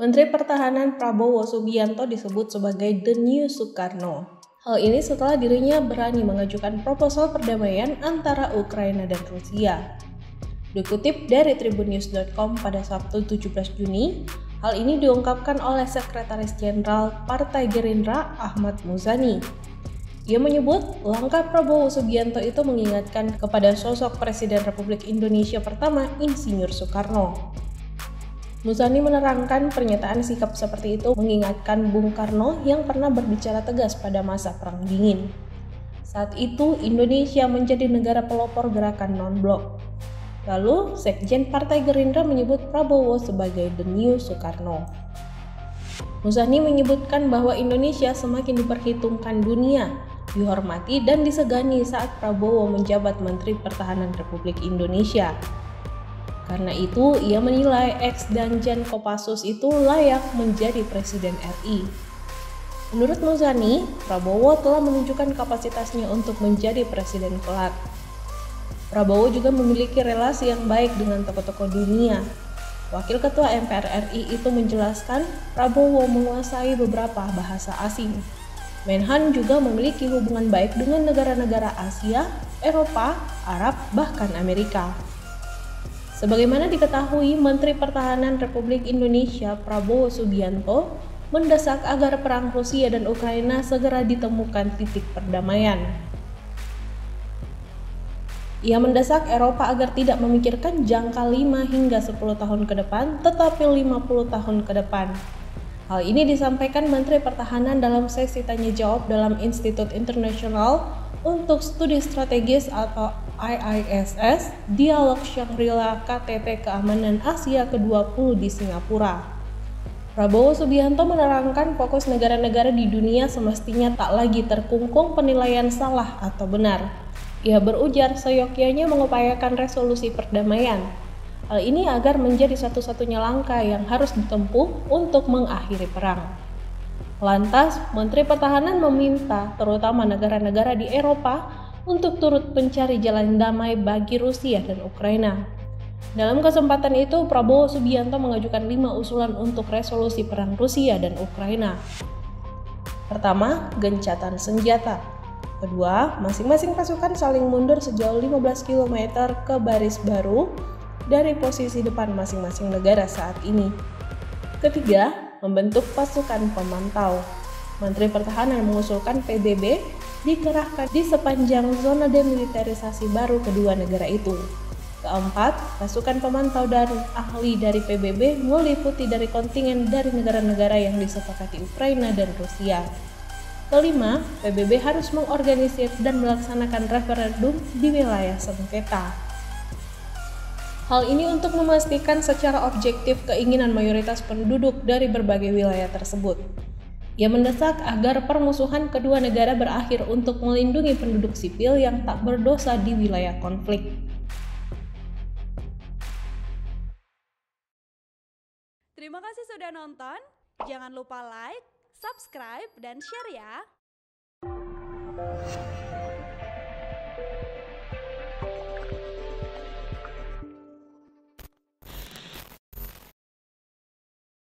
Menteri Pertahanan Prabowo Subianto disebut sebagai The New Soekarno. Hal ini setelah dirinya berani mengajukan proposal perdamaian antara Ukraina dan Rusia. Dikutip dari tribunnews.com pada Sabtu 17 Juni, hal ini diungkapkan oleh Sekretaris Jenderal Partai Gerindra Ahmad Muzani. Ia menyebut langkah Prabowo Subianto itu mengingatkan kepada sosok Presiden Republik Indonesia pertama Insinyur Soekarno. Muzani menerangkan pernyataan sikap seperti itu mengingatkan Bung Karno yang pernah berbicara tegas pada masa Perang Dingin. Saat itu Indonesia menjadi negara pelopor gerakan non-blok. Lalu Sekjen Partai Gerindra menyebut Prabowo sebagai The New Soekarno. Muzani menyebutkan bahwa Indonesia semakin diperhitungkan dunia, dihormati dan disegani saat Prabowo menjabat Menteri Pertahanan Republik Indonesia. Karena itu, ia menilai ex-Danjen Kopassus itu layak menjadi Presiden RI. Menurut Muzani, Prabowo telah menunjukkan kapasitasnya untuk menjadi presiden kelak. Prabowo juga memiliki relasi yang baik dengan tokoh-tokoh dunia. Wakil Ketua MPR RI itu menjelaskan Prabowo menguasai beberapa bahasa asing. Menhan juga memiliki hubungan baik dengan negara-negara Asia, Eropa, Arab, bahkan Amerika. Sebagaimana diketahui, Menteri Pertahanan Republik Indonesia Prabowo Subianto mendesak agar perang Rusia dan Ukraina segera ditemukan titik perdamaian. Ia mendesak Eropa agar tidak memikirkan jangka 5 hingga 10 tahun ke depan, tetapi 50 tahun ke depan. Hal ini disampaikan Menteri Pertahanan dalam sesi tanya jawab dalam Institut Internasional untuk Studi Strategis atau IISS, Dialog Shangri-La KTT Keamanan Asia ke-20 di Singapura. Prabowo Subianto menerangkan fokus negara-negara di dunia semestinya tak lagi terkungkung penilaian salah atau benar. Ia berujar seyogyanya mengupayakan resolusi perdamaian. Hal ini agar menjadi satu-satunya langkah yang harus ditempuh untuk mengakhiri perang. Lantas, Menteri Pertahanan meminta terutama negara-negara di Eropa untuk turut mencari jalan damai bagi Rusia dan Ukraina. Dalam kesempatan itu, Prabowo Subianto mengajukan 5 usulan untuk resolusi perang Rusia dan Ukraina. Pertama, gencatan senjata. Kedua, masing-masing pasukan saling mundur sejauh 15 km ke baris baru dari posisi depan masing-masing negara saat ini. Ketiga, membentuk pasukan pemantau. Menteri Pertahanan mengusulkan PBB dikerahkan di sepanjang zona demilitarisasi baru kedua negara itu. Keempat, pasukan pemantau dan ahli dari PBB meliputi dari kontingen dari negara-negara yang disepakati Ukraina dan Rusia. Kelima, PBB harus mengorganisir dan melaksanakan referendum di wilayah sengketa. Hal ini untuk memastikan secara objektif keinginan mayoritas penduduk dari berbagai wilayah tersebut. Ia mendesak agar permusuhan kedua negara berakhir untuk melindungi penduduk sipil yang tak berdosa di wilayah konflik. Terima kasih sudah nonton. Jangan lupa like, subscribe, dan share ya.